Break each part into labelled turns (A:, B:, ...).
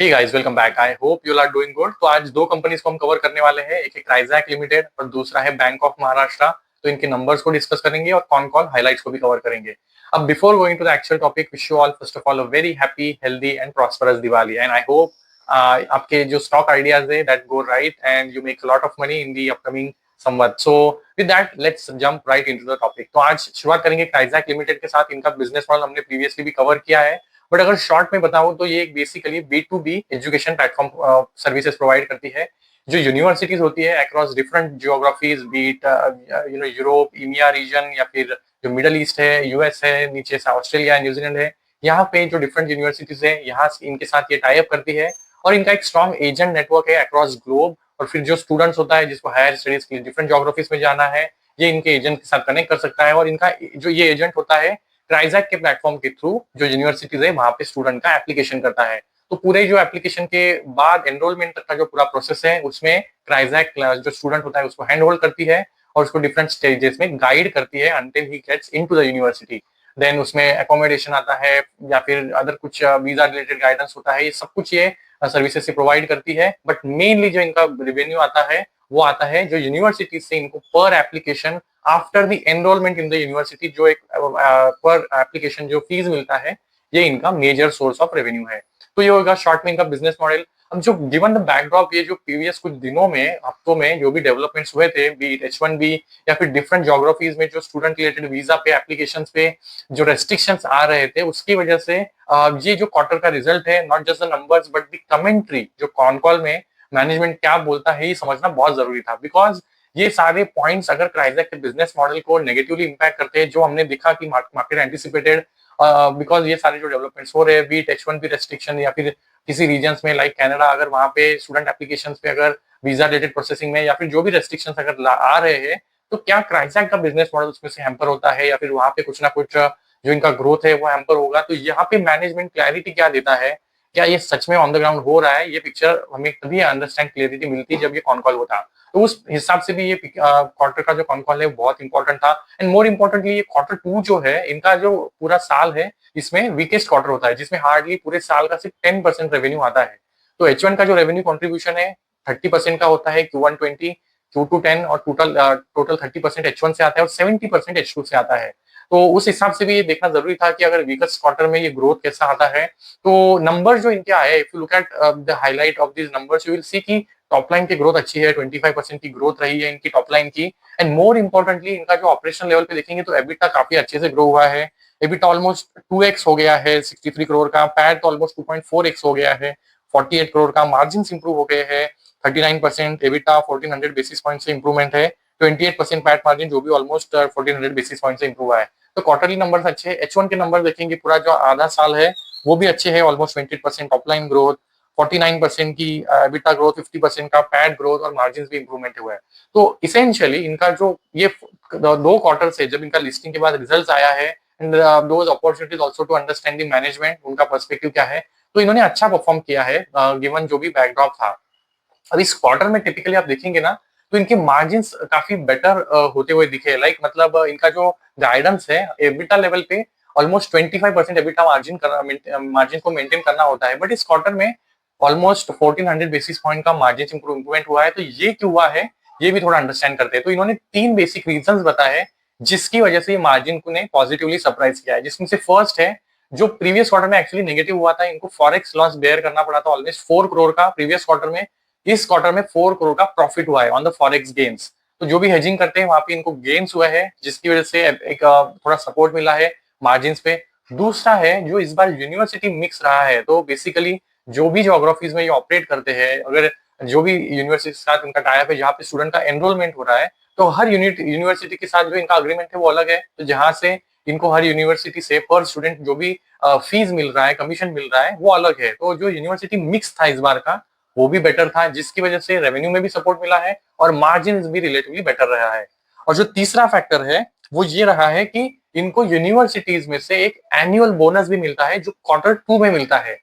A: Hey guys, welcome back. I hope you are doing good. तो आज दो companies को हम कवर करने वाले हैं, एक है ट्राइजैक लिमिटेड और दूसरा है बैंक ऑफ महाराष्ट्र। तो इनके नंबर्स को डिस्कस करेंगे और कौन कौन हाइलाइट्स को भी कवर करेंगे। अब before going to the actual topic, wish you all first of all a very happy, healthy and prosperous Diwali. And I hope आपके जो स्टॉक आइडियाज है that go right and you make lot of money in the upcoming Samvat. So with that let's jump right into the topic. तो आज शुरुआत करेंगे ट्राइजैक limited के साथ। इनका बिजनेस मॉडल हमने प्रीवियसली भी कवर किया है, बट अगर शॉर्ट में बताऊं तो ये एक basically B2B education platform services provide करती है, जो यूनिवर्सिटीज होती है across different geographies, be it Europe, India region या फिर जो मिडल ईस्ट है, यूएस है, नीचे से ऑस्ट्रेलिया, न्यूजीलैंड है। यहाँ पे जो डिफरेंट यूनिवर्सिटीज है, यहाँ इनके साथ ये टाई अप करती है और इनका एक स्ट्रॉन्ग एजेंट नेटवर्क है अक्रॉस ग्लोब। और फिर जो स्टूडेंट्स होता है जिसको हायर स्टडीज के लिए डिफरेंट ज्योग्राफीज में जाना है, ये इनके एजेंट के साथ कनेक्ट कर सकता है। और इनका जो ये एजेंट होता है ट्राइजैक के प्लेटफॉर्म के थ्रू जो यूनिवर्सिटीज है वहां पे स्टूडेंट का एप्लीकेशन करता है। तो पूरे जो एप्लीकेशन के बाद एनरोलमेंट तक का जो पूरा प्रोसेस है उसमें ट्राइजैक जो स्टूडेंट होता है उसको हैंड होल्ड करती है और उसको डिफरेंट स्टेजेस में गाइड करती है until he gets into the university. Then उसमें एकोमोडेशन आता है या फिर अदर कुछ वीजा रिलेटेड गाइडेंस होता है, ये सब कुछ ये सर्विसेज से प्रोवाइड करती है। बट मेनली जो इनका रेवेन्यू आता है वो आता है जो यूनिवर्सिटी से इनको पर application after the enrolment in the university जो एक पर एप्लीकेशन जो फीस मिलता है, ये इनका मेजर सोर्स ऑफ रेवेन्यू है। तो ये होगा शॉर्ट में इनका बिजनेस मॉडल। अब जो गिवन द बैकड्रॉप, ये जो प्रीवियस कुछ दिनों में, हफ्तों में जो भी डेवलपमेंट्स हुए थे, बी इट H1B या फिर डिफरेंट ज्योग्राफीज में जो स्टूडेंट रिलेटेड वीजा पे एप्लीकेशंस पे जो रेस्ट्रिक्शंस आ रहे थे, उसकी वजह से ये जो क्वार्टर का रिजल्ट है, not just the numbers but the commentary जो कॉन कॉल में मैनेजमेंट क्या बोलता है, ये समझना बहुत जरूरी था। बिकॉज ये सारे पॉइंट्स अगर ट्राइजैक के बिजनेस मॉडल को नेगेटिवली इंपैक्ट करते हैं, जो हमने देखा कि मार्केट एंटिसिपेटेड, बिकॉज ये सारे जो डेवलपमेंट्स हो रहे हैं, बीट H1B रेस्ट्रिक्शन या फिर किसी रीजन्स में लाइक कनाडा, अगर वहां पे स्टूडेंट एप्लीकेशंस पे अगर वीजा रिलेटेड प्रोसेसिंग में या फिर जो भी रेस्ट्रिक्शंस अगर आ रहे हैं, तो क्या ट्राइजैक का बिजनेस मॉडल उसमें से हैम्पर होता है या फिर वहां पे कुछ ना कुछ जो इनका ग्रोथ है वो हैम्पर होगा। तो यहाँ पे मैनेजमेंट क्लैरिटी क्या देता है, क्या ये सच में ऑन द ग्राउंड हो रहा है, ये पिक्चर हमें तभी अंडरस्टैंड क्लियरिटी मिलती है जब ये कॉन कॉल होता। तो उस हिसाब से भी ये क्वार्टर का जो कॉन कॉल है बहुत इंपॉर्टेंट था। एंड मोर इम्पोर्टेंटली ये क्वार्टर 2 जो है इनका, जो पूरा साल है, इसमें वीकेस्ट क्वार्टर होता है, जिसमें हार्डली पूरे साल का सिर्फ 10% रेवेन्यू आता है। तो H1 का जो रेवेन्यू कॉन्ट्रीब्यूशन है 30% का होता है, Q1 20, Q2 10 और टोटल 30% H1 से आता है और 70% H2 से आता है। तो उस हिसाब से भी ये देखना जरूरी था कि अगर वीकेस्ट क्वार्टर में ये ग्रोथ कैसा आता है। तो नंबर जो इनके आए, if you look at the highlight of this numbers, you will see कि टॉप लाइन की ग्रोथ अच्छी है, 25% की ग्रोथ रही है इनकी टॉप लाइन की। एंड मोर इम्पोर्टेंटली इनका जो ऑपरेशन लेवल पे देखेंगे तो एबिटा काफी अच्छे से ग्रो हुआ है। एबिटा ऑलमोस्ट 2x हो गया है 63 करोड़ का, पैट ऑलमोस्ट 2.4x हो गया है 48 करोड़ का, मार्जिन इंप्रूव हो गए हैं 39%, एबिटा 1400 बेसिस पॉइंट से इंप्रूवमेंट है, 28% पैट मार्जिन जो भी ऑलमोस्ट 1400 बेसिस पॉइंट से इंप्रूव है। तो क्वार्टरली नंबर्स अच्छे हैं। H1 के नंबर देखेंगे, पूरा जो आधा साल है वो भी अच्छे हैं, ऑलमोस्ट 20% टॉप लाइन ग्रोथ, 49% की एबिटा ग्रोथ, 50% का पैट ग्रोथ और मार्जिन भी इंप्रूवमेंट हुआ है। तो इसेंशियली इनका जो ये दो क्वार्टर से जब इनका लिस्टिंग के बाद रिजल्ट आया है, and those opportunities also to understand the management, उनका पर्सपेक्टिव क्या है, तो इन्होंने अच्छा परफॉर्म किया है गिवन जो भी बैकड्रॉप था। अब इस क्वार्टर में टिपिकली आप देखेंगे ना, तो इनके मार्जिन काफी बेटर होते हुए दिखे। लाइक मतलब इनका जो गाइडेंस है एबिटा लेवल पे ऑलमोस्ट 25% एबिटा मार्जिन को मेंटेन करना होता है, बट इस क्वार्टर में ऑलमोस्ट 1400 बेसिस पॉइंट का मार्जिन इंप्रूवमेंट हुआ है। तो ये क्यों हुआ है, ये भी थोड़ा अंडरस्टैंड करते हैं। तो इन्होंने 3 बेसिक रीजंस बताए जिसकी वजह से ये मार्जिन को ने पॉजिटिवली सरप्राइज किया है, जिसमें से फर्स्ट है जो प्रीवियस क्वार्टर में एक्चुअली नेगेटिव हुआ था, इनको फॉरेक्स लॉस बेयर करना पड़ा था ऑलमोस्ट 4 करोड़ का प्रीवियस क्वार्टर में। इस क्वार्टर में 4 करोड़ का प्रॉफिट हुआ है ऑन द फॉरेक्स गेन्स। तो जो भी हेजिंग करते हैं वहां पे इनको गेन्स हुआ है, जिसकी वजह से एक थोड़ा सपोर्ट मिला है मार्जिन पे। दूसरा है जो इस बार यूनिवर्सिटी मिक्स रहा है, तो बेसिकली जो भी ज्योग्राफीज में ये ऑपरेट करते हैं, अगर जो भी यूनिवर्सिटी के साथ इनका टाइप है जहाँ पे स्टूडेंट का एनरोलमेंट हो रहा है, तो हर यूनिवर्सिटी के साथ जो इनका अग्रीमेंट है वो अलग है। तो जहां से इनको हर यूनिवर्सिटी से पर स्टूडेंट जो भी फीस मिल रहा है, कमीशन मिल रहा है, वो अलग है। तो जो यूनिवर्सिटी मिक्स था इस बार का, वो भी बेटर था, जिसकी वजह से रेवेन्यू में भी सपोर्ट मिला है और मार्जिन भी रिलेटिवली बेटर रहा है। और जो तीसरा फैक्टर है वो ये रहा है कि इनको यूनिवर्सिटीज में से एक एनुअल बोनस भी मिलता है जो क्वार्टर 2 में मिलता है।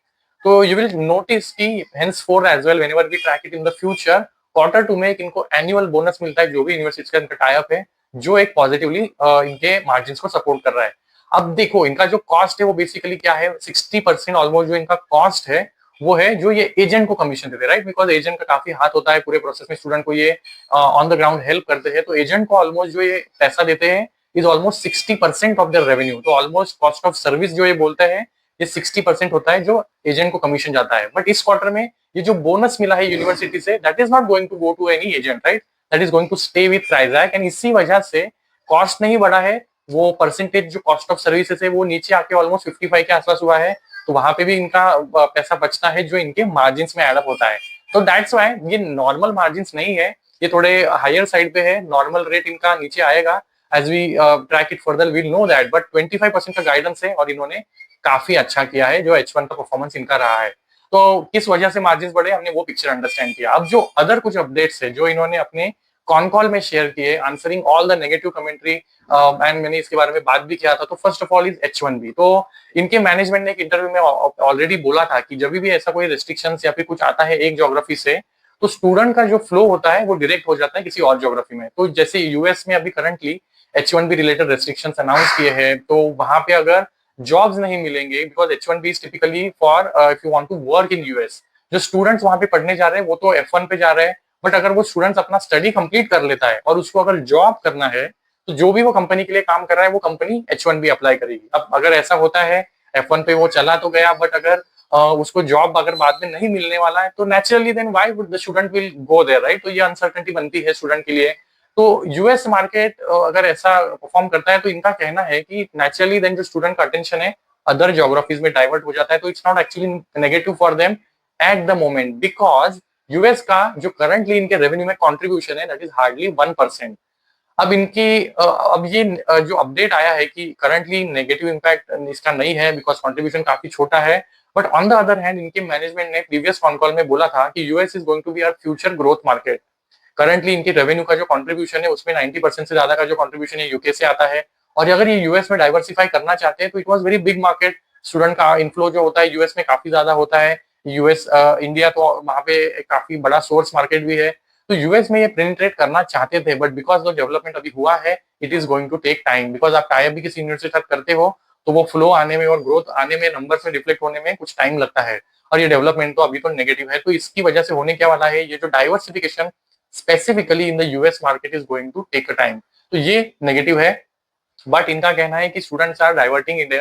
A: तो यू विल नोटिस कि henceforth as well whenever we track it in the future, quarter 2 में एक इनको एनुअल बोनस मिलता है जो भी यूनिवर्सिटी का इनका टाई अप है, जो एक पॉजिटिवली इनके मार्जिन को सपोर्ट कर रहा है। अब देखो इनका जो कॉस्ट है वो बेसिकली क्या है, 60% ऑलमोस्ट जो इनका कॉस्ट है वो है जो ये एजेंट को कमीशन देते हैं, राइट, बिकॉज एजेंट का काफी हाथ होता है पूरे प्रोसेस में, स्टूडेंट को ये ऑन द ग्राउंड हेल्प करते हैं, तो एजेंट को ऑलमोस्ट जो ये पैसा देते हैं is almost 60% of their revenue. तो ऑलमोस्ट कॉस्ट ऑफ सर्विस जो ये बोलते हैं ये 60% होता है जो एजेंट को कमीशन जाता है। बट इस क्वार्टर में ये जो बोनस मिला है यूनिवर्सिटी से, that is not going to go to any agent, right, that is going to stay with Crizac, and इसी वजह से कॉस्ट नहीं बढ़ा है, वो परसेंटेज जो कॉस्ट ऑफ सर्विसेज है वो नीचे आके ऑलमोस्ट 55 के आसपास हुआ है। तो वहां पे भी इनका पैसा बचता है जो इनके मार्जिन में एडअप होता है। तो दैट्स वाई ये नॉर्मल मार्जिन नहीं है, ये थोड़े हायर साइड पे है, नॉर्मल रेट इनका नीचे आएगा as we track it further will know that, but 25% का गाइडेंस है और इन्होंने काफी अच्छा किया है जो H1 का परफॉर्मेंस इनका रहा है। तो किस वजह से मार्जिन बढ़े हमने वो पिक्चर अंडरस्टैंड किया। अब जो अदर कुछ अपडेट्स है जो इन्होंने अपने कॉन कॉल में शेयर किए, answering all the negative commentary, and मैंने इसके बारे में बात भी किया था। तो first of all is H1B। तो इनके मैनेजमेंट ने एक इंटरव्यू में ऑलरेडी बोला था कि जब भी ऐसा कोई रेस्ट्रिक्शन या फिर कुछ आता है एक ज्योग्राफी से, तो स्टूडेंट का जो फ्लो होता है वो डायरेक्ट हो जाता है किसी और ज्योग्राफी में। तो जैसे यूएस में अभी currently H1B related restrictions announce किए हैं, तो वहां पे अगर जॉब्स नहीं मिलेंगे, because H1B is typically for if you want to work in US, जो स्टूडेंट्स वहां पे पढ़ने जा रहे हैं वो तो F1 पे जा रहे हैं, बट अगर वो स्टूडेंट्स अपना स्टडी कंप्लीट कर लेता है और उसको अगर जॉब करना है, तो जो भी वो कंपनी के लिए काम कर रहा है वो कंपनी H1B अप्लाई करेगी। अब अगर ऐसा होता है F1 पे वो चला तो गया, बट अगर उसको जॉब अगर बाद में नहीं मिलने वाला है, तो naturally then why would the student will go there, right. तो ये अनसर्टेनिटी बनती है स्टूडेंट के लिए। तो यूएस मार्केट अगर ऐसा परफॉर्म करता है, तो इनका कहना है कि नेचुरली देन जो स्टूडेंट का अटेंशन है अदर ज्योग्राफीज में डाइवर्ट हो जाता है। तो it's not actually negative for them at the moment, because US का जो करंटली इनके रेवेन्यू में कॉन्ट्रीब्यूशन है दैट इज हार्डली 1%। अब इनकी अब ये जो अपडेट आया है कि करंटली नेगेटिव इम्पैक्ट इसका नहीं है बिकॉज कंट्रीब्यूशन काफी छोटा है, but on the other hand इनके मैनेजमेंट ने प्रीवियस कॉन कॉल में बोला था कि US is going to be our future growth market. Currently इनकी रेवेन्यू का जो कंट्रीब्यूशन है उसमें 90% से ज्यादा का जो कंट्रीब्यूशन है यूके से आता है, और अगर ये यूएस में डाइवर्सिफाई करना चाहते हैं तो it was very big market. Student का इनफ्लो जो होता है यूएस में काफी ज्यादा होता है, यूएस इंडिया तो वहां पे काफी बड़ा सोर्स मार्केट भी है। तो यूएस में ये पेनिट्रेट करना चाहते थे, बट बिकॉज जो डेवलपमेंट अभी हुआ है it is going to take time, because आप टाई अप भी किसी यूनिवर्सिटी के साथ करते हो तो वो फ्लो आने में और ग्रोथ आने में, नंबर्स में रिफ्लेक्ट होने में कुछ टाइम लगता है, और ये डेवलपमेंट तो अभी तो नेगेटिव है। तो इसकी वजह से होने क्या वाला है, ये जो diversification specifically in the US market is going to take a time, तो ये नेगेटिव है। बट इनका कहना है कि students are diverting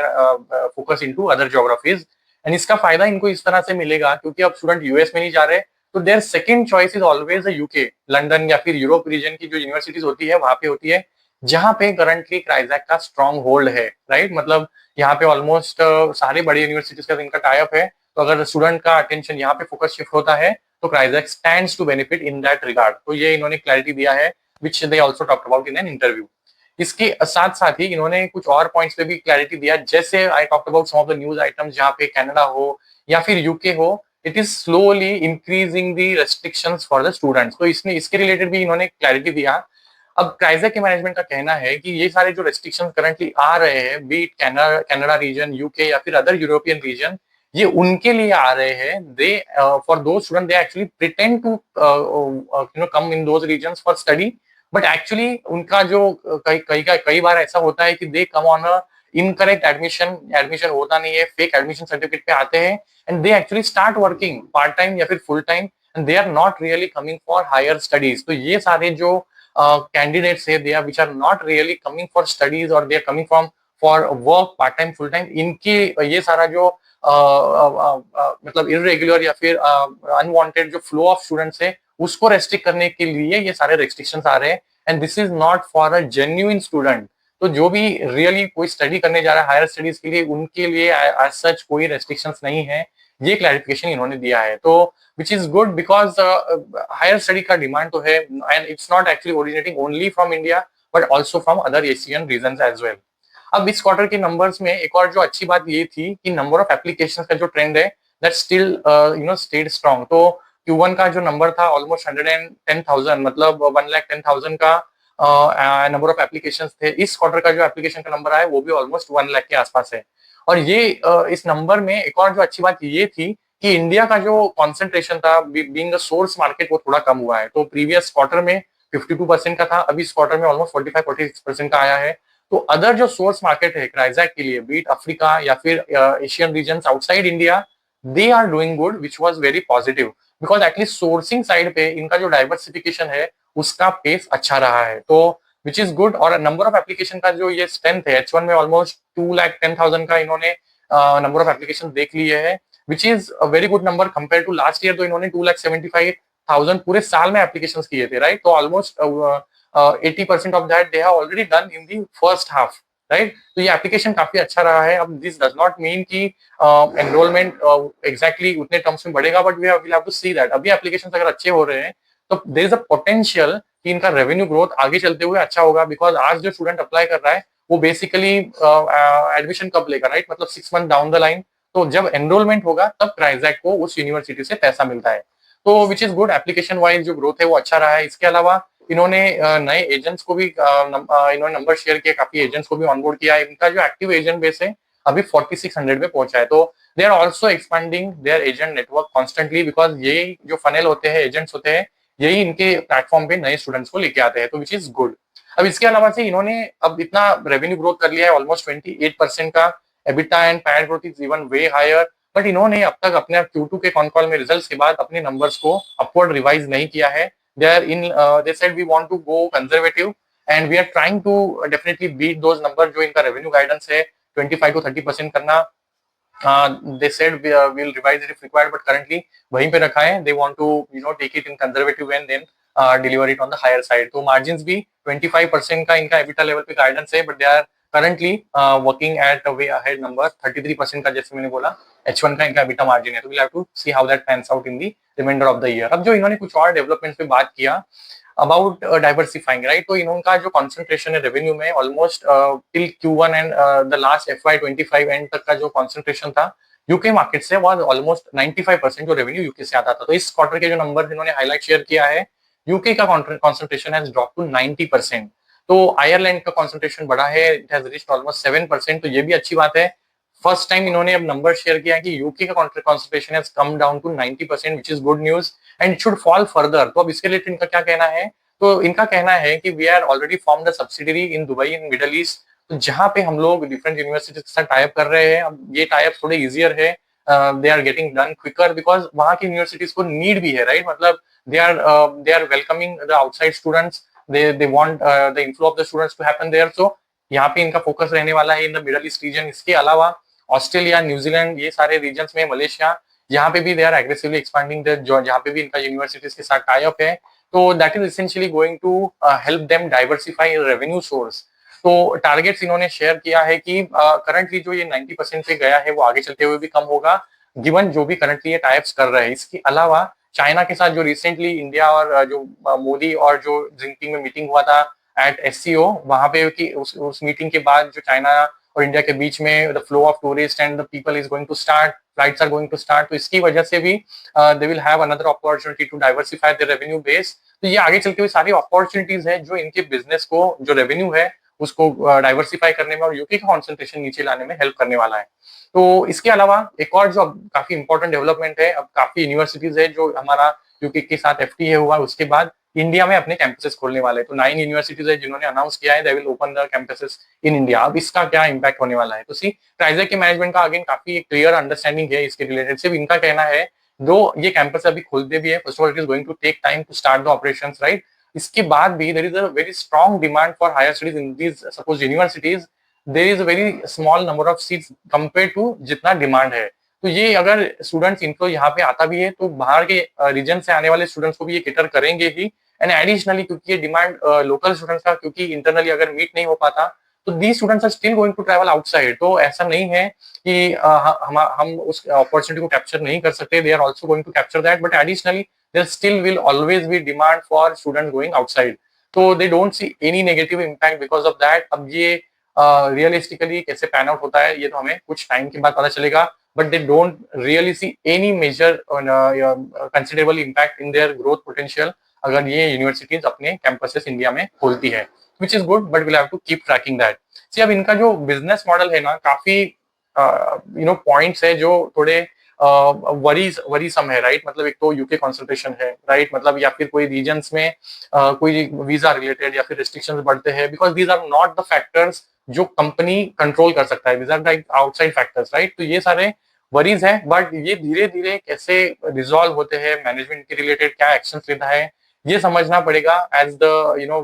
A: focus into other geographies, and इसका फायदा इनको इस तरह से मिलेगा क्योंकि अब स्टूडेंट यूएस में नहीं जा रहे, तो their second choice is always UK, London या फिर यूरोप रीजन की जो यूनिवर्सिटीज होती है वहां पे होती है, जहां पे करंटली क्राइजैक का स्ट्रॉन्ग होल्ड है, राइट। मतलब यहाँ पे ऑलमोस्ट सारे बड़ी यूनिवर्सिटीज का इनका टाई अप है, तो अगर स्टूडेंट का अटेंशन यहाँ पे फोकस शिफ्ट होता है तो Crizac stands to benefit in that regard. तो ये इन्होंने क्लैरिटी दिया है which they also talked about in an interview. इसके साथ साथ ही इन्होंने कुछ और पॉइंट्स पे भी क्लैरिटी दिया, जैसे I talked about some of the news items जहाँ पे कनाडा हो या फिर यूके हो, it is slowly increasing the restrictions for the students. तो इसने इसके रिलेटेड भी इन्होंने क्लैरिटी दिया। अब क्राइजैक के मैनेजमेंट का कहना है कि ये सारे जो रेस्ट्रिक्शंस करंटली आ रहे हैं, be it Canada region, UK या फिर अदर यूरोपियन रीजन, ये उनके लिए आ रहे हैं, they for those student they actually pretend to come in those regions for study, but actually उनका जो कई बार ऐसा होता है कि they come on a incorrect admission, admission होता नहीं है, फेक एडमिशन सर्टिफिकेट पे आते हैं, and they actually start working part time या फिर full time, and they are not really coming for higher studies. तो ये सारे जो कैंडिडेट्स है they are which are not really coming for studies और they are coming from for work part time full time, इनकी ये सारा जो मतलब इरेगुलर या फिर अनवांटेड जो फ्लो ऑफ स्टूडेंट्स है उसको रेस्ट्रिक्ट करने के लिए ये सारे रेस्ट्रिक्शंस आ रहे हैं, and this is not for a genuine student. तो जो भी रियली कोई स्टडी करने जा रहा है हायर स्टडीज के लिए, उनके लिए एज सच कोई रेस्ट्रिक्शंस नहीं है, ये क्लैरिफिकेशन इन्होंने दिया है। तो which is good because higher study का डिमांड तो है, and it's not actually originating only from India but also from other Asian region as well. अब इस क्वार्टर के नंबर्स में एक और जो अच्छी बात ये थी कि नंबर ऑफ एप्लीकेशंस का जो ट्रेंड है दैट स्टिल स्टेड स्ट्रॉन्ग। तो Q1 का जो नंबर था ऑलमोस्ट 110,000, मतलब 1,10,000 का नंबर ऑफ एप्लीकेशंस थे। इस क्वार्टर का जो एप्लीकेशन का नंबर आया वो भी ऑलमोस्ट 1 लाख के आसपास है। और ये इस नंबर में एक और जो अच्छी बात ये थी कि इंडिया का जो कॉन्सेंट्रेशन था बीइंग द सोर्स मार्केट वो थोड़ा कम हुआ है। तो प्रीवियस क्वार्टर में 52% का था, अभी इस क्वार्टर में ऑलमोस्ट 45-46% का आया है। तो अदर जो सोर्स मार्केट है क्राइजैक के लिए, बीट अफ्रीका या फिर Asian region outside India, they are doing good, which was very positive, because at least sourcing side पे इनका जो डाइवर्सिफिकेशन है उसका पेस अच्छा रहा है, तो विच इज गुड। और नंबर ऑफ एप्लीकेशन का जो ये स्ट्रेंथ है, H1 में ऑलमोस्ट 2,10,000 का इन्होंने नंबर ऑफ एप्लीकेशन देख लिए है, which is a very good number compare to last year. तो इन्होंने 2,75,000 पूरे साल में एप्लीकेशन किए थे, राइट। तो almost 80% of that they have already done in the first half, right. तो ये एप्लीकेशन काफी अच्छा रहा है। अब दिस डज नॉट मीन कि एनरोलमेंट एग्जैक्टली उतने टर्म्स में बढ़ेगा, but we have to see that अभी एप्लीकेशन अगर अच्छे हो रहे हैं तो देयर इज अ पोटेंशियल कि इनका रेवेन्यू ग्रोथ आगे चलते हुए अच्छा होगा, बिकॉज आज जो स्टूडेंट अप्लाई कर रहा है वो बेसिकली एडमिशन कब लेगा, राइट, मतलब 6 मंथ डाउन द लाइन। तो जब एनरोलमेंट होगा तब क्राइजैक को उस यूनिवर्सिटी से पैसा मिलता है, तो which is good. Application wise जो ग्रोथ है वो अच्छा रहा है। इसके अलावा इन्होंने नए एजेंट्स को भी इन्होंने नंबर शेयर किया, काफी एजेंट्स को भी ऑनबोर्ड किया है। इनका जो एक्टिव एजेंट बेस है अभी 4600 पे पहुंचा है, तो they are also expanding their agent network constantly, because यही जो फनेल होते हैं, एजेंट्स होते हैं, यही इनके प्लेटफॉर्म पे नए स्टूडेंट्स को लेके आते हैं, तो विच इज गुड। अब इसके अलावा से इन्होंने अब इतना रेवेन्यू ग्रोथ कर लिया है, ऑलमोस्ट 28% का। EBITDA and PAT growth is even way higher, but इन्होंने अब तक अपने Q2 के कॉन कॉल में रिजल्ट्स के बाद अपने नंबर्स को अपवर्ड रिवाइज नहीं किया है। They said we want to go conservative and we are trying to definitely beat those numbers जो इनका रेवेन्यू गाइडेंस है 25 to 30% करना। They said we'll revise it if required, but currently वहीं पे रखा है। They want to take it in conservative and then deliver it on the higher side। तो margins भी 25% का इनका EBITDA लेवल पे गाइडेंस है, but they are currently working at a way ahead number 33% का, जैसे मैंने बोला H1 का इनका EBITDA मार्जिन है। तो we'll have to see how that pans out in the remainder of the year। अब जो इन्होंने कुछ और डेवलपमेंट पे बात किया अबाउट डाइवर्सिफाइंग, राइट, तो इनका जो कॉन्सेंट्रेशन है रेवेन्यू में almost till Q1 and the last FY25 and तक का जो कॉन्सेंट्रेशन था यूके मार्केट से वाज ऑलमोस्ट 95% जो रेवेन्यू यूके से आता था। तो इस क्वार्टर के जो नंबर इन्होंने हाईलाइट शेयर किया है, यूके का कॉन्सेंट्रेशन हैज ड्रॉप टू 90%। तो आयरलैंड का कॉन्सेंट्रेशन बढ़ा है, इट हैज रीच्ड ऑलमोस्ट 7%, तो ये भी अच्छी बात है। फर्स्ट टाइम इन्होंने अब नंबर शेयर किया है कि यूके का concentration has come down to 90%, which is good news and it should fall further. तो अब इसके रिलेटेड इनका क्या कहना है, तो इनका कहना है कि we are already form the subsidiary in Dubai in Middle East, तो जहां पे हम लोग डिफरेंट यूनिवर्सिटीज के साथ टाइप कर रहे हैं। अब ये टाइप थोड़े इजियर है, they are getting done quicker because वहां की यूनिवर्सिटीज को नीड भी है, राइट, मतलब they are welcoming the outside students, they want the inflow of the students to happen there. So यहाँ पे इनका फोकस रहने वाला है in the middle east region. इसके अलावा ऑस्ट्रेलिया, न्यूजीलैंड, ये सारे रीजन में, मलेशिया, यहाँ पे भी दे आर एग्रेसिवली एक्सपांडिंग, जहाँ पे भी इनका यूनिवर्सिटीज के साथ टाई अप है। तो that is essentially going to help them diversify revenue source. तो टारगेट्स इन्होंने शेयर किया है कि करंटली जो ये 90% पे गया है वो आगे चलते हुए भी कम होगा, गिवन जो भी करंटली ये टाइप्स कर रहे हैं। इसके अलावा चाइना के साथ जो रिसेंटली इंडिया और जो मोदी और जो जिनपिंग में मीटिंग हुआ था एट SCO, वहां पे कि उस मीटिंग के बाद जो चाइना और इंडिया के बीच में the flow of tourist and the people is going to start, flights are going to start, तो इसकी वजह से भी they will have another opportunity to diversify the revenue base. तो ये आगे चलते हुए सारी अपॉर्चुनिटीज है जो इनके बिजनेस को, जो रेवेन्यू है उसको डाइवर्सिफाई करने में और यूके का कॉन्सेंट्रेशन नीचे लाने में हेल्प करने वाला है। तो इसके अलावा एक और जो काफी इंपॉर्टेंट डेवलपमेंट है, अब काफी यूनिवर्सिटीज है जो हमारा यूके के साथ FTA हुआ, उसके बाद इंडिया में अपने कैंपसेस खोलने वाले हैं। तो 9 यूनिवर्सिटीज है जिन्होंने अनाउंस किया है they will open the campuses in India. अब इसका क्या इम्पैक्ट होने वाला है, तो सी ट्राइजेक के मैनेजमेंट का अगेन काफी क्लियर अंडरस्टैंडिंग है इसके रिलेटेड। सिर्फ इनका कहना है दो ये कैंपस अभी खोलते भी है, first of all it is going to take time to start the operations, right. इसके बाद भी there is a very strong demand for higher studies in these suppose universities, there is a very small number of seats compare to जितना demand है। तो ये अगर students इनको यहाँ पे आता भी है तो बाहर के रीजन से आने वाले स्टूडेंट्स को भी ये केटर करेंगे ही। एंड एडिशनली क्योंकि ये डिमांड लोकल स्टूडेंट्स का, क्योंकि इंटरनली अगर मीट नहीं हो पाता तो the students are still going to travel outside. तो ऐसा नहीं है कि हम उस अपॉर्चुनिटी को कैप्चर नहीं कर सकते, they are also going to capture that, but additionally there still will always be demand for students going outside. तो they don't see any negative impact because of that. अब ये रियलिस्टिकली कैसे pan out होता है ये तो हमें कुछ टाइम के बाद पता चलेगा, but they don't really see any major considerable impact in their growth potential अगर ये यूनिवर्सिटीज अपने कैंपसेस इंडिया में खोलती है, which is good, but will have to keep tracking that. See अब इनका जो बिजनेस मॉडल है ना, काफी पॉइंट्स है जो थोड़े वरीसम है, राइट। मतलब एक तो यूके कॉन्सेंट्रेशन है, राइट, मतलब या फिर कोई रीजन्स में कोई वीजा रिलेटेड या फिर रिस्ट्रिक्शंस बढ़ते हैं, because these are not the factors जो कंपनी कंट्रोल कर सकता है, these are like outside factors, right. तो ये सारे वरीज है, बट ये धीरे धीरे कैसे रिजॉल्व होते हैं, मैनेजमेंट के रिलेटेड क्या एक्शन लेता है, ये समझना पड़ेगा। As the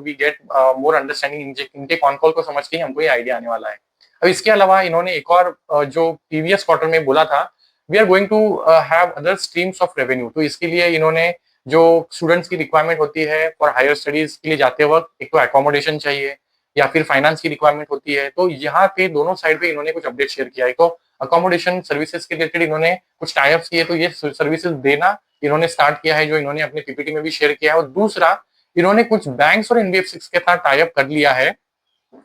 A: we get more understanding, इनके कॉन कॉल को समझ के ही हमको ये आइडिया आने वाला है। अब इसके अलावा इन्होंने एक और जो प्रीवियस क्वार्टर में बोला था, we are going to have other streams of revenue. तो इसके लिए इन्होंने जो स्टूडेंट्स की रिक्वायरमेंट होती है फॉर हायर स्टडीज के लिए जाते वक्त, एक तो एकोमोडेशन चाहिए या फिर फाइनेंस की रिक्वायरमेंट होती है, तो यहाँ पे दोनों साइड पे इन्होंने कुछ अपडेट शेयर किया है। तो अकोमोडेशन सर्विसेज के रिलेटेड इन्होंने कुछ टाइप्स किए, तो ये सर्विसेज देना इन्होंने स्टार्ट किया है, जो इन्होंने अपने पीपीटी में भी शेयर किया है। और दूसरा, इन्होंने कुछ बैंक्स और एनबीएफसी के साथ टाइप कर लिया है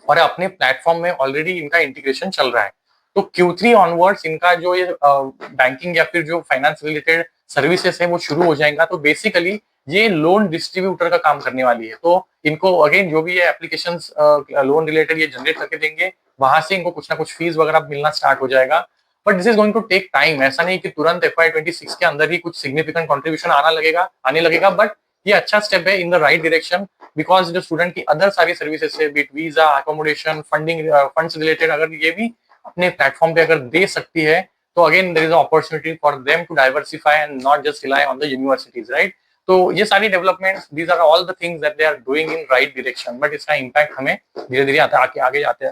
A: और अपने प्लेटफॉर्म में ऑलरेडी इनका इंटीग्रेशन चल रहा है। तो Q3 ऑनवर्ड्स इनका जो ये बैंकिंग या फिर जो फाइनेंस रिलेटेड सर्विसेज है वो शुरू हो जाएगा। तो बेसिकली ये लोन डिस्ट्रीब्यूटर का काम करने वाली है। तो इनको अगेन जो भी ये एप्लीकेशंस लोन रिलेटेड ये जनरेट करके देंगे, वहां से इनको कुछ ना कुछ फीस वगैरह मिलना स्टार्ट हो जाएगा। But this is going to take time. ऐसा नहीं कि तुरंत FY26 के अंदर ही कुछ सिग्निफिकेंट कॉन्ट्रीब्यूशन आने लगेगा, बट ये अच्छा स्टेप है in the right direction. Because जो स्टूडेंट की अदर सारी सर्विसेज है, be it visa, accommodation, funding, funds related, अगर ये भी अपने प्लेटफॉर्म पे अगर दे सकती है, तो again there is opportunity for them to diversify and not just rely on the universities, right. तो ये सारी developments, these are all the things that they are doing in right direction, but इसका impact हमें धीरे धीरे आगे जाते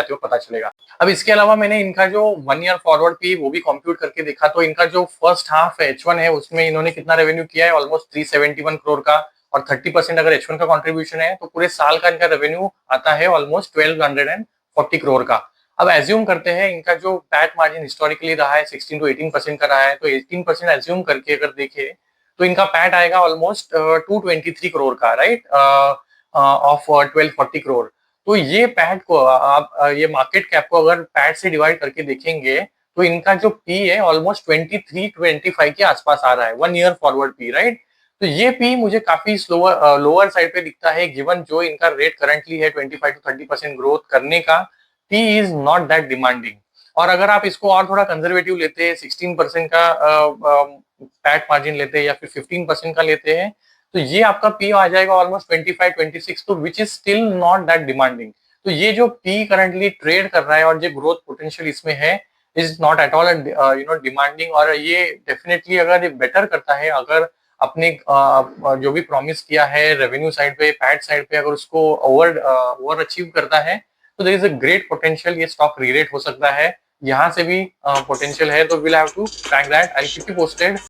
A: हुए पता चलेगा। अब इसके अलावा मैंने इनका जो 1 ईयर फॉरवर्ड पी वो भी कंप्यूट करके देखा, तो इनका जो फर्स्ट हाफ H1 है उसमें इन्होंने कितना रेवेन्यू किया है, ऑलमोस्ट 371 करोड़ का। और 30% अगर H1 का कंट्रीब्यूशन है, तो पूरे साल का इनका रेवेन्यू आता है ऑलमोस्ट 1240 करोड़ का। अब एज्यूम करते हैं इनका जो पैट मार्जिन हिस्टोरिकली रहा है 16 to 18% का रहा है, तो 18% एज्यूम करके अगर देखें, तो इनका पैट आएगा ऑलमोस्ट 223 करोड़ का, राइट, ऑफ 1240 करोड़। तो ये पैट को आप ये मार्केट कैप को अगर पैट से डिवाइड करके देखेंगे, तो इनका जो पी है ऑलमोस्ट 23-25 के आसपास आ रहा है, 1 ईयर फॉरवर्ड पी, राइट। तो ये पी मुझे काफी लोअर साइड पे दिखता है, गिवन जो इनका रेट करंटली है 25 to 30% ग्रोथ करने का। P is not that demanding. और अगर आप इसको और थोड़ा कंजर्वेटिव लेते हैं, 16% का पैट मार्जिन लेते हैं या फिर 15% का लेते हैं, तो ये आपका पी आ जाएगा ऑलमोस्ट 25-26, तो which is still not that demanding. तो ये जो पी करंटली ट्रेड कर रहा है और जो ग्रोथ पोटेंशियल इसमें है, is not at all demanding. और ये डेफिनेटली अगर ये बेटर करता है, अगर अपने जो भी प्रॉमिस किया है रेवेन्यू साइड पे, पैट साइड पे, अगर उसको ओवर अचीव करता है, तो there is a great potential, ये स्टॉक रीरेट हो सकता है। यहाँ से भी पोटेंशियल है, तो will have to track that. I keep you posted.